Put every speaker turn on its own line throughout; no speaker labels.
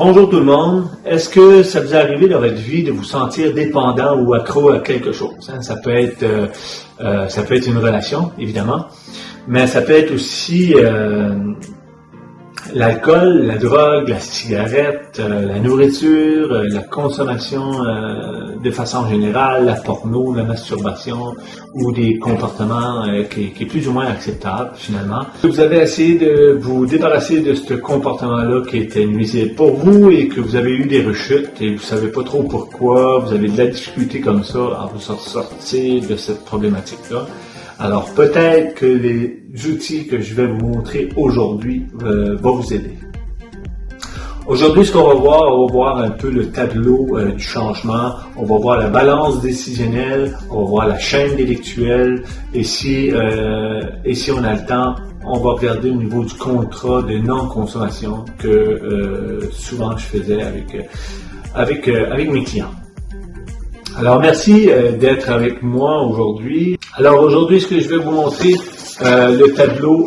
Bonjour tout le monde. Est-ce que ça vous est arrivé dans votre vie de vous sentir dépendant ou accro à quelque chose? Ça peut être une relation, évidemment, mais ça peut être aussi l'alcool, la drogue, la cigarette, la nourriture, la consommation de façon générale, la porno, la masturbation ou des comportements qui est plus ou moins acceptable finalement. Vous avez essayé de vous débarrasser de ce comportement-là qui était nuisible pour vous et que vous avez eu des rechutes et vous savez pas trop pourquoi, vous avez de la difficulté comme ça à vous sortir de cette problématique-là. Alors peut-être que les outils que je vais vous montrer aujourd'hui vont vous aider. Aujourd'hui, ce qu'on va voir un peu le tableau du changement, on va voir la balance décisionnelle, on va voir la chaîne délictuelle, et si on a le temps, on va regarder au niveau du contrat de non-consommation que souvent je faisais avec mes clients. Alors merci d'être avec moi aujourd'hui. Alors aujourd'hui, ce que je vais vous montrer, le tableau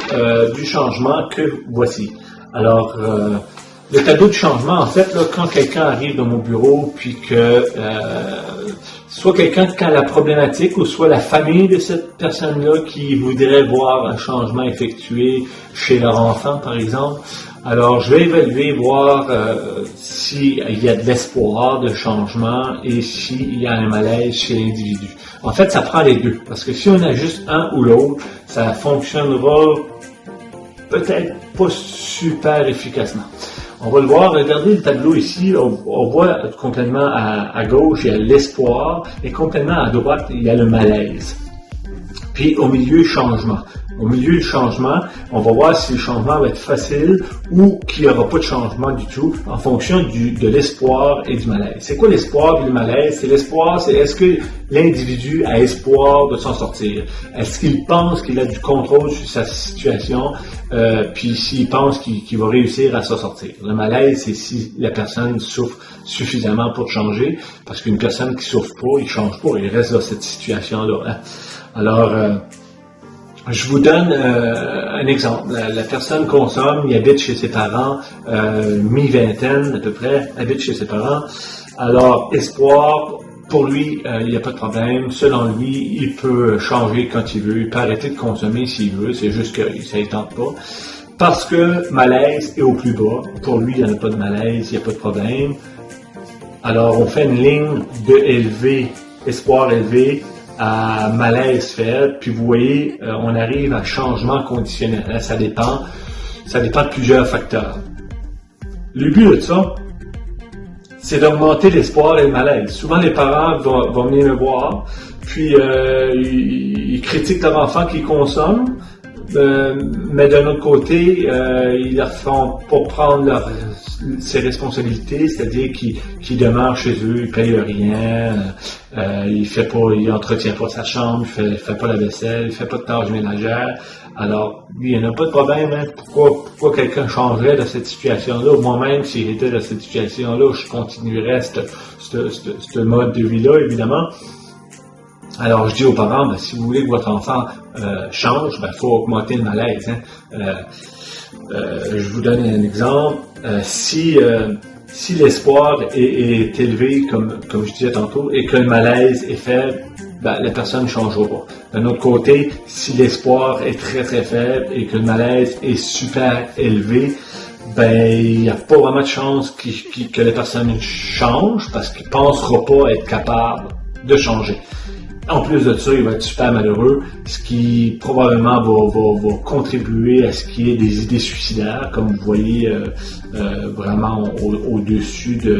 du changement que voici. Alors le tableau de changement, en fait, là, quand quelqu'un arrive dans mon bureau, puis que soit quelqu'un qui a la problématique, ou soit la famille de cette personne-là qui voudrait voir un changement effectué chez leur enfant, par exemple, alors je vais évaluer, voir s'il y a de l'espoir de changement et s'il y a un malaise chez l'individu. En fait, ça prend les deux, parce que si on a juste un ou l'autre, ça fonctionnera peut-être pas super efficacement. On va le voir, regardez le tableau ici, on voit complètement à gauche, il y a l'espoir, et complètement à droite, il y a le malaise. Puis au milieu, changement. Au milieu du changement, on va voir si le changement va être facile ou qu'il n'y aura pas de changement du tout en fonction de l'espoir et du malaise. C'est quoi l'espoir et le malaise? C'est l'espoir, c'est est-ce que l'individu a espoir de s'en sortir? Est-ce qu'il pense qu'il a du contrôle sur sa situation? Puis s'il pense qu'il va réussir à s'en sortir. Le malaise, c'est si la personne souffre suffisamment pour changer, parce qu'une personne qui souffre pas, il change pas, il reste dans cette situation-là. Hein? Alors, je vous donne un exemple. La personne consomme, il habite chez ses parents, mi-vingtaine à peu près, habite chez ses parents. Alors, espoir, pour lui, il n'y a pas de problème. Selon lui, il peut changer quand il veut, il peut arrêter de consommer s'il veut, c'est juste que ça ne tente pas. Parce que malaise est au plus bas. Pour lui, il n'y en a pas de malaise, il n'y a pas de problème. Alors, on fait une ligne de élevé, espoir élevé, à malaise faible, puis vous voyez, on arrive à changement conditionnel. Hein, ça dépend de plusieurs facteurs. Le but de ça, c'est d'augmenter l'espoir et le malaise. Souvent, les parents vont venir me voir, puis ils critiquent leur enfant qui consomme, mais d'un autre côté, ils leur font pas prendre ses responsabilités, c'est-à-dire qu'ils demeurent chez eux, ils payent rien, il entretient pas sa chambre, il fait pas la vaisselle, il fait pas de tâches ménagères. Alors, lui, il n'y en a pas de problème, hein. Pourquoi quelqu'un changerait de cette situation-là? Moi-même, si j'étais dans cette situation-là, je continuerais ce mode de vie-là, évidemment. Alors, je dis aux parents, si vous voulez que votre enfant change, il faut augmenter le malaise. Hein. Je vous donne un exemple. Si l'espoir est élevé, comme je disais tantôt, et que le malaise est faible, la personne ne changera pas. D'un autre côté, si l'espoir est très très faible et que le malaise est super élevé, il n'y a pas vraiment de chance que la personne change parce qu'il ne pensera pas être capable de changer. En plus de ça, il va être super malheureux, ce qui probablement va contribuer à ce qu'il y ait des idées suicidaires, comme vous voyez vraiment au-dessus du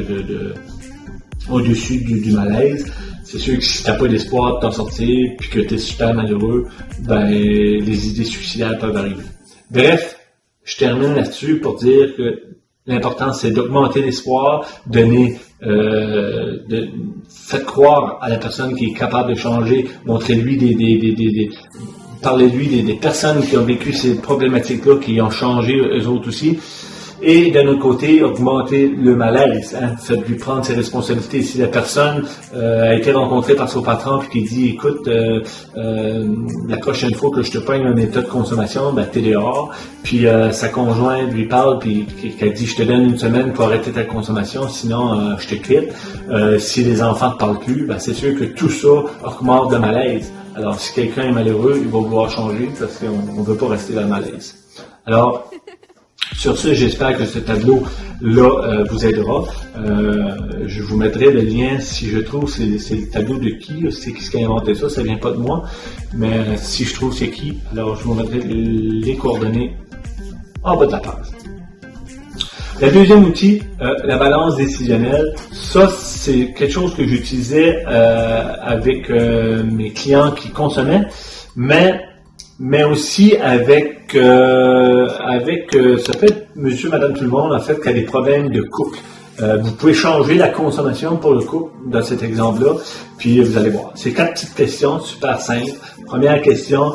malaise. C'est sûr que si tu n'as pas d'espoir de t'en sortir, puis que tu es super malheureux, les idées suicidaires peuvent arriver. Bref, je termine là-dessus pour dire que l'important, c'est d'augmenter l'espoir, faites croire à la personne qui est capable de changer, montrez-lui parlez-lui des personnes qui ont vécu ces problématiques-là, qui ont changé eux autres aussi, et d'un autre côté, augmenter le malaise, hein, faites-lui prendre ses responsabilités. Si la personne a été rencontrée par son patron puis qui dit, écoute, la prochaine fois que je te pogne un état de consommation, ben t'es dehors, puis sa conjointe lui parle puis qu'elle dit, je te donne une semaine pour arrêter ta consommation, sinon je te quitte. Si les enfants ne parlent plus, ben c'est sûr que tout ça augmente le malaise. Alors, si quelqu'un est malheureux, il va vouloir changer parce qu'on ne veut pas rester dans le malaise. Alors, sur ce, j'espère que ce tableau-là vous aidera. Je vous mettrai le lien, si je trouve, c'est le tableau de qui, c'est qui qui a inventé ça, ça vient pas de moi, mais si je trouve c'est qui, alors je vous mettrai les coordonnées en bas de la page. Le deuxième outil, la balance décisionnelle, ça c'est quelque chose que j'utilisais avec mes clients qui consommaient, mais aussi avec ça peut être monsieur, madame, tout le monde, en fait, qui a des problèmes de couple. Vous pouvez changer la consommation pour le couple dans cet exemple-là, puis vous allez voir. C'est 4 petites questions, super simples. Première question,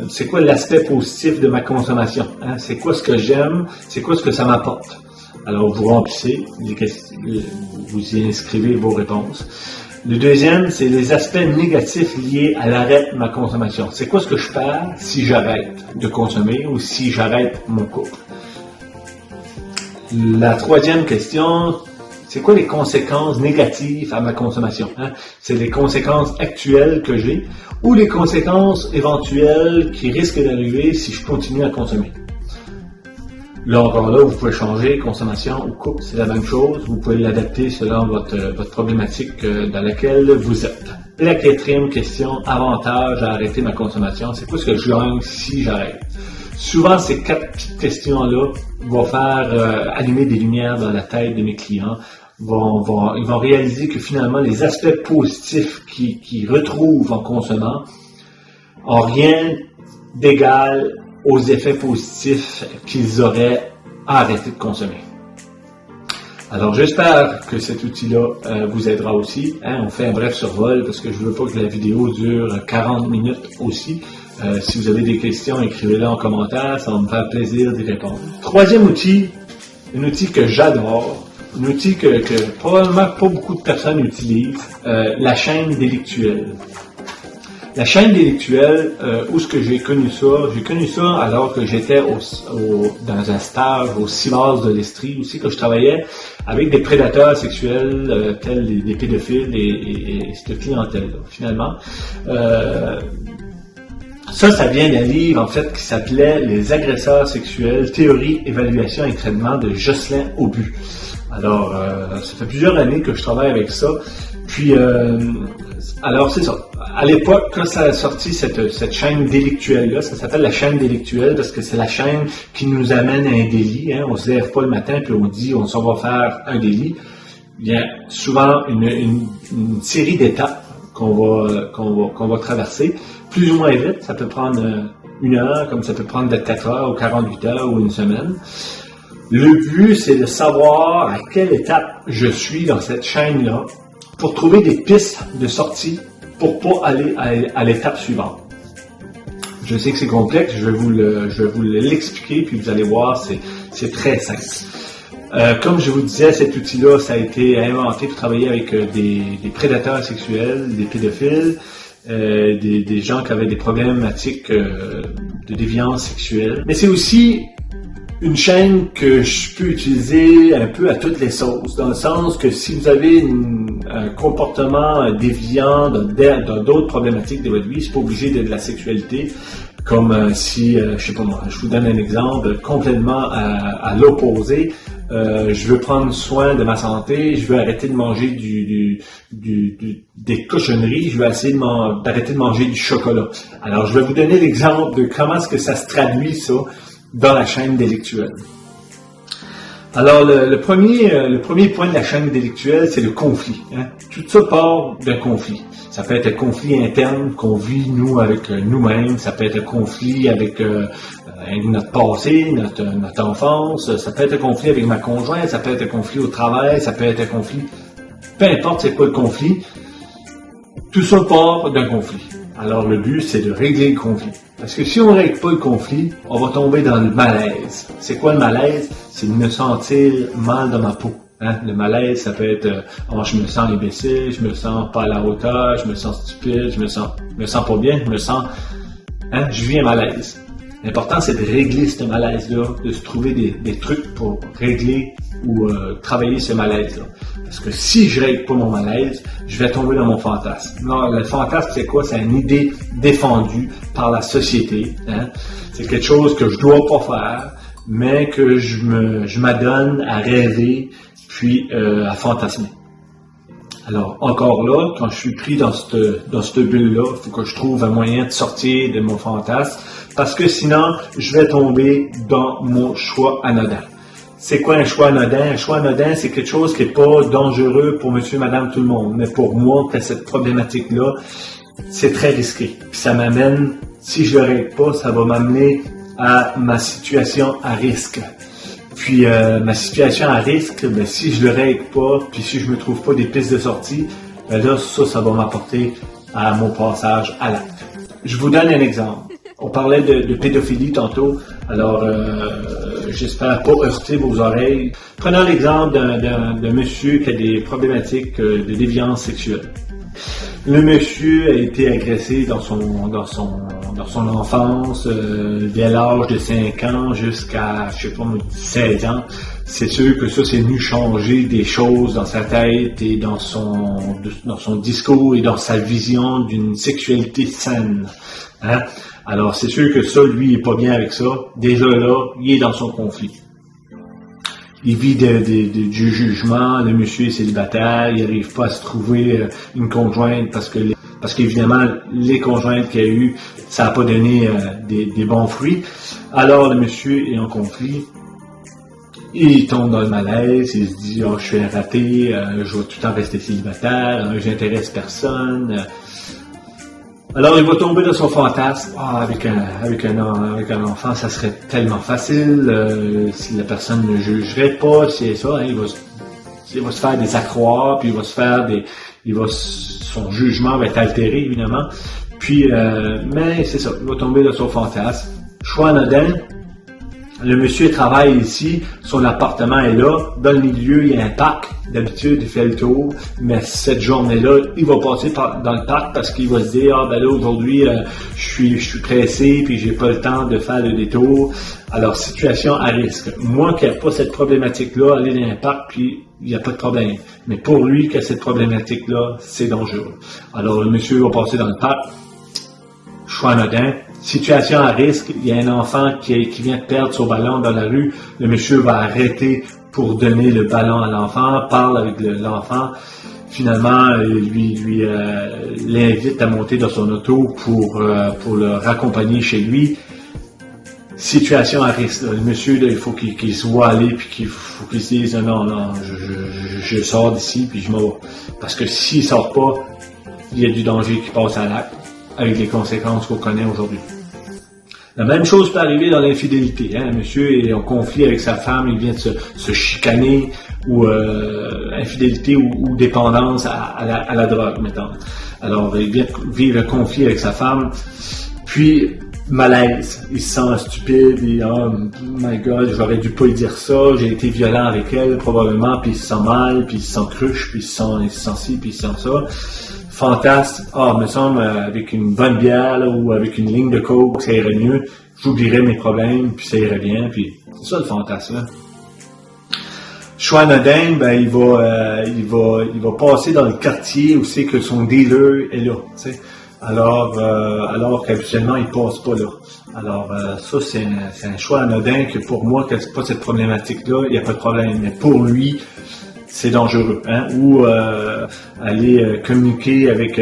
c'est quoi l'aspect positif de ma consommation? Hein? C'est quoi ce que j'aime? C'est quoi ce que ça m'apporte? Alors, vous remplissez, vous y inscrivez vos réponses. Le deuxième, c'est les aspects négatifs liés à l'arrêt de ma consommation. C'est quoi ce que je perds si j'arrête de consommer ou si j'arrête mon couple? La troisième question, c'est quoi les conséquences négatives à ma consommation? Hein? C'est les conséquences actuelles que j'ai ou les conséquences éventuelles qui risquent d'arriver si je continue à consommer. Là encore là, vous pouvez changer consommation ou couple, c'est la même chose. Vous pouvez l'adapter selon votre problématique dans laquelle vous êtes. Et la quatrième question, avantage à arrêter ma consommation, c'est quoi ce que je gagne si j'arrête? Souvent, ces 4 petites questions-là vont faire allumer des lumières dans la tête de mes clients. Ils vont réaliser que finalement, les aspects positifs qu'ils retrouvent en consommant n'ont rien d'égal aux effets positifs qu'ils auraient à arrêter de consommer. Alors, j'espère que cet outil-là vous aidera aussi. Hein, on fait un bref survol parce que je ne veux pas que la vidéo dure 40 minutes aussi. Si vous avez des questions, écrivez-les en commentaire, ça va me faire plaisir d'y répondre. Troisième outil, un outil que j'adore, un outil que probablement pas beaucoup de personnes utilisent, la chaîne délictuelle. La chaîne délictuelle, où est-ce que j'ai connu ça? J'ai connu ça alors que j'étais dans un stage au CIMAS de l'Estrie aussi, que je travaillais avec des prédateurs sexuels tels des pédophiles et cette clientèle-là, finalement. Ça vient d'un livre, en fait, qui s'appelait « Les agresseurs sexuels, théorie, évaluation et traitement » de Jocelyn Aubu. Alors, ça fait plusieurs années que je travaille avec ça. Puis, alors c'est ça. À l'époque, quand ça a sorti cette chaîne délictuelle-là, ça s'appelle la chaîne délictuelle parce que c'est la chaîne qui nous amène à un délit. Hein. On se lève pas le matin puis on dit on s'en va faire un délit. Il y a souvent une série d'étapes qu'on va traverser. Plus ou moins vite, ça peut prendre 1 heure, comme ça peut prendre 4 heures ou 48 heures ou une semaine. Le but, c'est de savoir à quelle étape je suis dans cette chaîne-là pour trouver des pistes de sortie pour pas aller à l'étape suivante. Je sais que c'est complexe, je vais vous l'expliquer, puis vous allez voir, c'est très simple. Comme je vous disais, cet outil-là, ça a été inventé pour travailler avec des prédateurs sexuels, des pédophiles, des gens qui avaient des problématiques de déviance sexuelle. Mais c'est aussi une chaîne que je peux utiliser un peu à toutes les sauces, dans le sens que si vous avez un comportement déviant dans d'autres problématiques de votre vie, c'est pas obligé d'être de la sexualité, comme si, je sais pas moi, je vous donne un exemple complètement à l'opposé. Je veux prendre soin de ma santé, je veux arrêter de manger des cochonneries, je veux essayer d'arrêter de manger du chocolat. Alors, je vais vous donner l'exemple de comment est-ce que ça se traduit, ça, dans la chaîne délictuelle. Alors, le premier point de la chaîne délictuelle, c'est le conflit. Hein. Tout ça part d'un conflit. Ça peut être un conflit interne qu'on vit, nous, avec nous-mêmes. Ça peut être un conflit avec notre passé, notre enfance. Ça peut être un conflit avec ma conjointe. Ça peut être un conflit au travail. Ça peut être un conflit... Peu importe c'est quoi le conflit, tout ça part d'un conflit. Alors, le but, c'est de régler le conflit. Parce que si on ne règle pas le conflit, on va tomber dans le malaise. C'est quoi le malaise? C'est de me sentir mal dans ma peau. Hein? Le malaise, ça peut être je me sens imbécile, je me sens pas à la hauteur, je me sens stupide, je me sens pas bien, je vis un malaise. L'important, c'est de régler ce malaise-là, de se trouver des trucs pour régler ou travailler ce malaise-là. Parce que si je règle pas mon malaise, je vais tomber dans mon fantasme. Non, le fantasme, c'est quoi? C'est une idée défendue par la société. Hein? C'est quelque chose que je dois pas faire, mais que je m'adonne à rêver, puis à fantasmer. Alors, encore là, quand je suis pris dans cette bulle-là, il faut que je trouve un moyen de sortir de mon fantasme, parce que sinon, je vais tomber dans mon choix anodin. C'est quoi un choix anodin? Un choix anodin, c'est quelque chose qui n'est pas dangereux pour monsieur, madame, tout le monde. Mais pour moi, que cette problématique-là, c'est très risqué. Puis ça m'amène, si je ne le règle pas, ça va m'amener à ma situation à risque. Puis ma situation à risque, si je le règle pas, puis si je me trouve pas des pistes de sortie, là, ça va m'apporter à mon passage à l'acte. Je vous donne un exemple. On parlait de pédophilie tantôt, alors j'espère pas heurter vos oreilles. Prenons l'exemple d'un monsieur qui a des problématiques de déviance sexuelle. Le monsieur a été agressé dans son enfance, dès l'âge de 5 ans jusqu'à, 16 ans. C'est sûr que ça, c'est venu changer des choses dans sa tête et dans son discours et dans sa vision d'une sexualité saine. Hein? Alors, c'est sûr que ça, lui, il est pas bien avec ça. Déjà là, il est dans son conflit. Il vit du jugement, le monsieur est célibataire, il n'arrive pas à se trouver une conjointe parce qu'évidemment, les conjointes qu'il a eues, ça n'a pas donné des bons fruits. Alors, le monsieur est en conflit. Il tombe dans le malaise, il se dit « je suis un raté, je vais tout le temps rester célibataire, j'intéresse personne ». Alors, il va tomber dans son fantasme. Avec un enfant, ça serait tellement facile. Si la personne ne jugerait pas, c'est ça. Hein, il va se faire des accroires, puis son jugement va être altéré, évidemment. Puis, mais c'est ça. Il va tomber dans son fantasme. Choix anodin. Le monsieur travaille ici, son appartement est là, dans le milieu, il y a un parc. D'habitude, il fait le tour, mais cette journée-là, il va passer dans le parc parce qu'il va se dire, là, aujourd'hui, je suis pressé, puis j'ai pas le temps de faire le détour. Alors, situation à risque. Moi, qui n'ai pas cette problématique-là, aller dans un parc, puis il n'y a pas de problème. Mais pour lui, qui a cette problématique-là, c'est dangereux. Alors, le monsieur va passer dans le parc. Choix anodin. Situation à risque, il y a un enfant qui vient de perdre son ballon dans la rue, le monsieur va arrêter pour donner le ballon à l'enfant, parle avec l'enfant, finalement l'invite à monter dans son auto pour le raccompagner chez lui. Situation à risque, le monsieur, il faut qu'il se voit aller, puis qu'il faut qu'il se dise non, je sors d'ici, puis je m'en vais. Parce que s'il sort pas, il y a du danger qui passe à l'acte, avec les conséquences qu'on connaît aujourd'hui. La même chose peut arriver dans l'infidélité. Hein? Un monsieur est en conflit avec sa femme, il vient de se chicaner, ou infidélité ou dépendance à la drogue, mettons. Alors, il vient de vivre un conflit avec sa femme, puis malaise, il se sent stupide, et oh my God, j'aurais dû pas lui dire ça, j'ai été violent avec elle probablement, puis il se sent mal, puis il se sent cruche, puis il se sent ci, puis il se sent ça. Fantasme, me semble, avec une bonne bière là, ou avec une ligne de coke, ça irait mieux, j'oublierais mes problèmes, puis ça irait bien, puis c'est ça le fantasme. Là. Choix anodin, il va passer dans le quartier où c'est que son dealer est là, tu sais. Alors qu'habituellement, il passe pas là. Alors, ça, c'est un choix anodin que pour moi, que c'est pas cette problématique-là, il n'y a pas de problème. Mais pour lui, c'est dangereux, hein, ou aller communiquer avec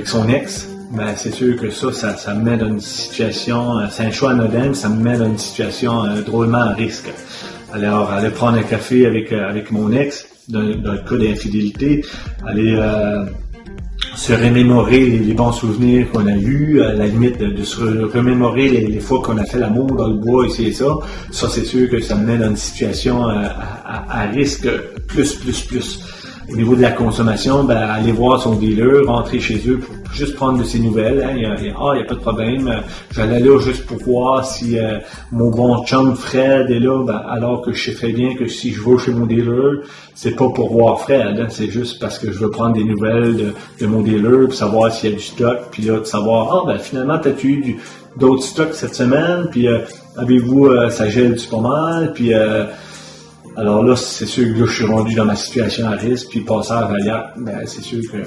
son ex, c'est sûr que ça me met dans une situation, c'est un choix anodin, ça me met dans une situation drôlement à risque. Alors, aller prendre un café avec mon ex, dans le cas d'infidélité, aller se remémorer les bons souvenirs qu'on a eus, à la limite de se remémorer les fois qu'on a fait l'amour dans le bois, ici et ça. Ça, c'est sûr que ça me met dans une situation à risque plus. Au niveau de la consommation, aller voir son dealer, rentrer chez eux juste prendre de ses nouvelles. Hein. Il y a pas de problème. J'allais là juste pour voir si mon bon chum Fred est là, alors que je sais très bien que si je vais chez mon dealer, c'est pas pour voir Fred, hein. C'est juste parce que je veux prendre des nouvelles de mon dealer, pour savoir s'il y a du stock, puis là, de savoir, finalement, t'as-tu eu d'autres stocks cette semaine, puis avez-vous, ça gèle-tu pas mal, puis alors là, c'est sûr que là, je suis rendu dans ma situation à risque, puis passeur Valiac, c'est sûr que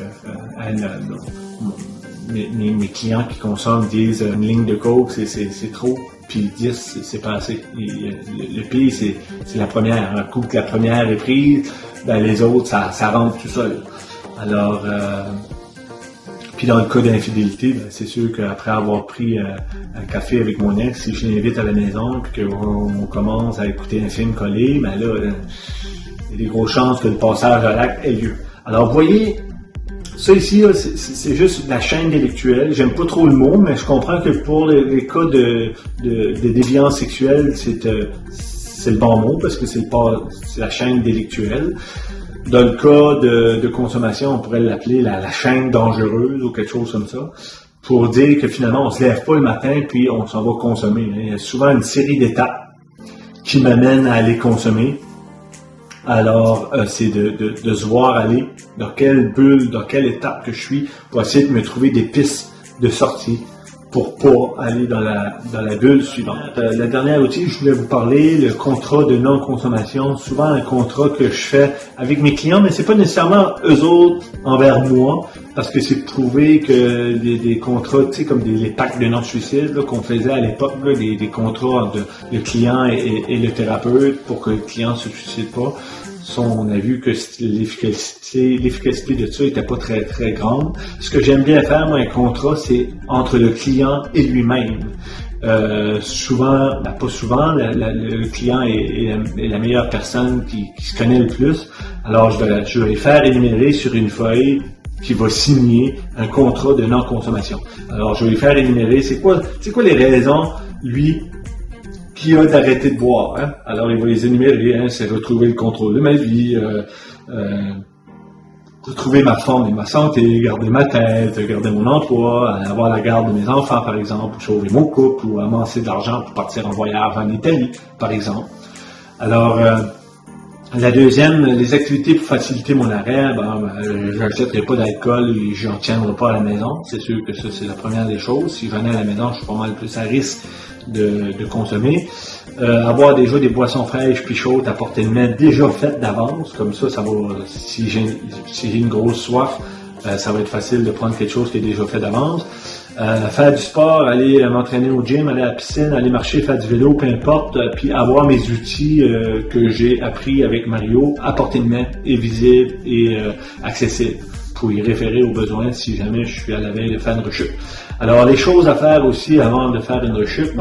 mes clients qui consomment disent une ligne de coke, c'est trop, puis 10, c'est pas assez. Le pire, c'est la première. Un coup que la première est prise, les autres, ça rentre tout seul. Alors, puis dans le cas d'infidélité, c'est sûr qu'après avoir pris un café avec mon ex, si je l'invite à la maison puis qu'on commence à écouter un film collé, là, il y a des grosses chances que le passage à l'acte ait lieu. Alors, vous voyez, ça ici, là, c'est juste la chaîne délictuelle. J'aime pas trop le mot, mais je comprends que pour les cas de déviance sexuelle, c'est le bon mot parce que c'est la chaîne délictuelle. Dans le cas de consommation, on pourrait l'appeler la chaîne dangereuse ou quelque chose comme ça, pour dire que finalement, on se lève pas le matin puis on s'en va consommer. Il y a souvent une série d'étapes qui m'amènent à aller consommer. Alors, c'est de se voir aller dans quelle bulle, dans quelle étape que je suis pour essayer de me trouver des pistes de sortie pour pas aller dans la bulle suivante. Le dernier outil, je voulais vous parler, le contrat de non-consommation. Souvent, un contrat que je fais avec mes clients, mais c'est pas nécessairement eux autres envers moi, parce que c'est prouvé que des contrats, tu sais, comme les pactes de non-suicide qu'on faisait à l'époque, des contrats entre le client et le thérapeute pour que le client se suicide pas. Ça, on a vu que l'efficacité de ça n'était pas très, très grande. Ce que j'aime bien faire, moi, un contrat, c'est entre le client et lui-même. Souvent, pas souvent, le client est la meilleure personne qui se connaît le plus. Alors, je vais les faire énumérer sur une feuille qui va signer un contrat de non-consommation. Alors, je vais les faire énumérer. C'est quoi les raisons, lui, qui a d'arrêter de boire. Hein? Alors, il va les énumérer. Hein? C'est retrouver le contrôle de ma vie, retrouver ma forme et ma santé, garder ma tête, garder mon emploi, avoir la garde de mes enfants, par exemple, sauver mon couple, ou amasser de l'argent pour partir en voyage en Italie, par exemple. Alors, la deuxième, les activités pour faciliter mon arrêt, je n'achèterai pas d'alcool et je n'en tiendrai pas à la maison. C'est sûr que ça, c'est la première des choses. Si je venais à la maison, je suis pas mal plus à risque de consommer. Avoir déjà des boissons fraîches puis chaudes à portée de main déjà faites d'avance, comme ça va, si j'ai une grosse soif, ça va être facile de prendre quelque chose qui est déjà fait d'avance. Faire du sport, aller m'entraîner au gym, aller à la piscine, aller marcher, faire du vélo, peu importe, puis avoir mes outils que j'ai appris avec Mario à portée de main et visible et accessible pour y référer aux besoins si jamais je suis à la veille de faire une rechute. Alors, les choses à faire aussi avant de faire une rechute,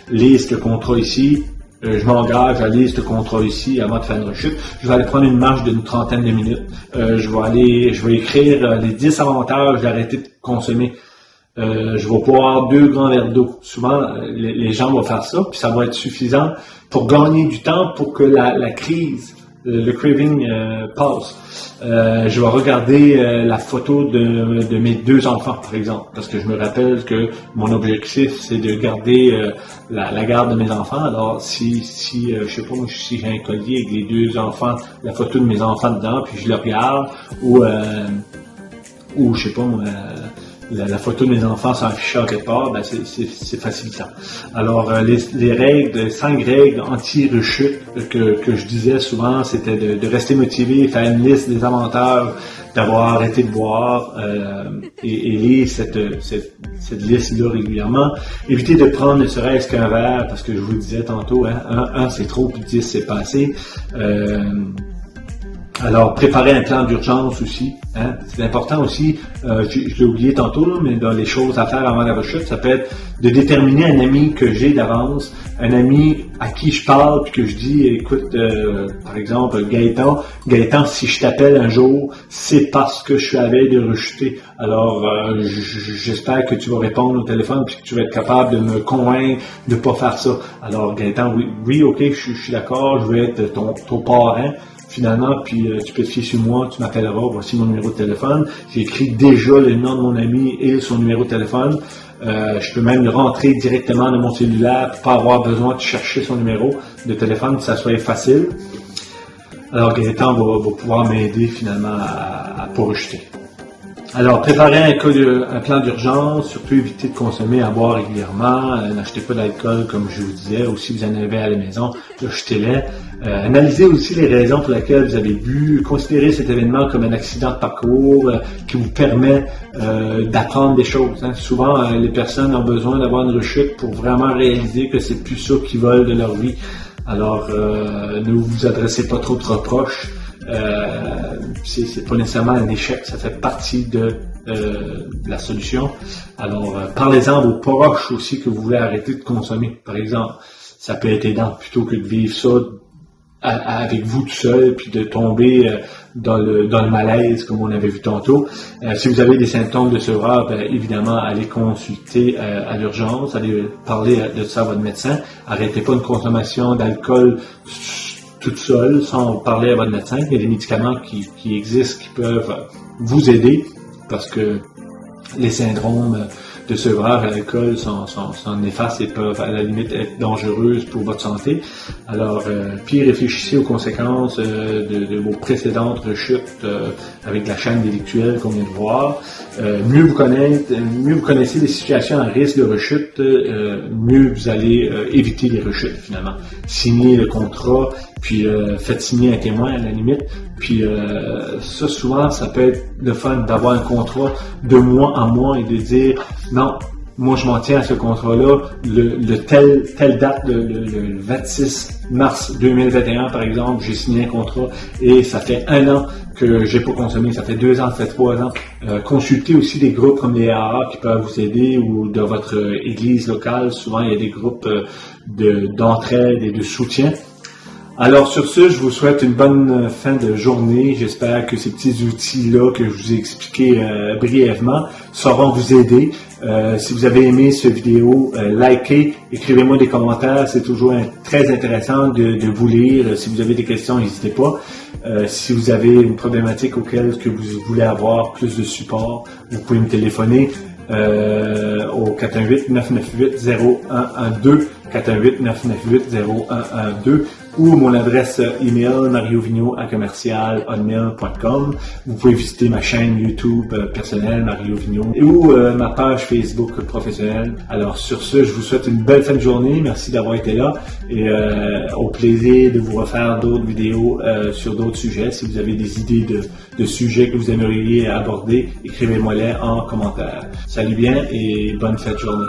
lise le contrat ici, je m'engage à lire ce contrat ici avant de faire une rechute. Je vais aller prendre une marche d'une 30aine de minutes. Je vais écrire les 10 avantages d'arrêter de consommer. Je vais boire 2 grands verres d'eau. Souvent, les gens vont faire ça, puis ça va être suffisant pour gagner du temps pour que la crise, le craving passe. Je vais regarder la photo de mes 2 enfants, par exemple, parce que je me rappelle que mon objectif, c'est de garder la garde de mes enfants. Alors, si je sais pas, si j'ai un collier avec les 2 enfants, la photo de mes enfants dedans, puis je le regarde, ou je sais pas, la photo de mes enfants s'affiche quelque part, c'est facilitant. Alors, les règles, 5 règles anti-rechute que je disais souvent, c'était de rester motivé, faire une liste des avantages d'avoir arrêté de boire et lire cette liste-là régulièrement. Éviter de prendre ne serait-ce qu'un verre, parce que je vous le disais tantôt, hein, un c'est trop, puis 10 c'est pas assez. Alors, préparer un plan d'urgence aussi. Hein? C'est important aussi, je l'ai oublié tantôt, là, mais dans les choses à faire avant la rechute, ça peut être de déterminer un ami que j'ai d'avance, un ami à qui je parle, puis que je dis, écoute, par exemple, Gaëtan, si je t'appelle un jour, c'est parce que je suis à la veille de rechuter. Alors, j'espère que tu vas répondre au téléphone, puis que tu vas être capable de me convaincre de ne pas faire ça. Alors, Gaëtan, oui, ok, je suis d'accord, je vais être ton parrain. finalement, puis tu peux te fier sur moi, tu m'appelleras, voici mon numéro de téléphone. J'ai écrit déjà le nom de mon ami et son numéro de téléphone. Je peux même le rentrer directement dans mon cellulaire pour pas avoir besoin de chercher son numéro de téléphone, que ça soit facile. Alors Gaëtan va pouvoir m'aider finalement à pas rejeter. Alors, préparez un plan d'urgence, surtout évitez de consommer à boire régulièrement, n'achetez pas d'alcool comme je vous disais, ou si vous en avez à la maison, achetez-les. Analysez aussi les raisons pour lesquelles vous avez bu, considérez cet événement comme un accident de parcours qui vous permet d'apprendre des choses. Hein. Souvent, les personnes ont besoin d'avoir une rechute pour vraiment réaliser que c'est plus ça qu'ils veulent de leur vie. Alors, ne vous adressez pas trop de reproches. C'est pas nécessairement un échec, ça fait partie de la solution. Alors, parlez-en à vos proches aussi que vous voulez arrêter de consommer. Par exemple, ça peut être aidant plutôt que de vivre ça avec vous tout seul, puis de tomber dans le malaise, comme on avait vu tantôt. Si vous avez des symptômes de sevrage, évidemment, allez consulter à l'urgence, allez parler de ça à votre médecin. Arrêtez pas une consommation d'alcool toute seule, sans parler à votre médecin. Il y a des médicaments qui existent, qui peuvent vous aider, parce que les syndromes de sevrage à l'alcool sont néfastes et peuvent à la limite être dangereuses pour votre santé. Alors, puis réfléchissez aux conséquences de vos précédentes rechutes avec la chaîne délictuelle qu'on vient de voir. Mieux vous connaissez les situations à risque de rechute, mieux vous allez éviter les rechutes finalement. Signez le contrat, puis faites signer un témoin à la limite. Puis ça, souvent, ça peut être le fun d'avoir un contrat de mois en mois et de dire non, moi je m'en tiens à ce contrat-là, le telle date, le 26 mars 2021 par exemple, j'ai signé un contrat et ça fait 1 an que j'ai pas consommé, ça fait 2 ans, ça fait 3 ans. Consultez aussi des groupes comme les AA qui peuvent vous aider, ou de votre église locale, souvent il y a des groupes d'entraide et de soutien. Alors sur ce, je vous souhaite une bonne fin de journée. J'espère que ces petits outils-là que je vous ai expliqués brièvement sauront vous aider. Si vous avez aimé cette vidéo, likez, écrivez-moi des commentaires. C'est toujours très intéressant de vous lire. Si vous avez des questions, n'hésitez pas. Si vous avez une problématique auquel que vous voulez avoir plus de support, vous pouvez me téléphoner au 418-998-0112, 418-998-0112, ou mon adresse email mariovigno@commercial.hotmail.com. Vous pouvez visiter ma chaîne YouTube personnelle Mario Vigno, ou ma page Facebook professionnelle. Alors sur ce, je vous souhaite une belle fin de journée. Merci d'avoir été là et au plaisir de vous refaire d'autres vidéos sur d'autres sujets. Si vous avez des idées de sujets que vous aimeriez aborder, écrivez-moi-les en commentaire. Salut bien et bonne fin de journée.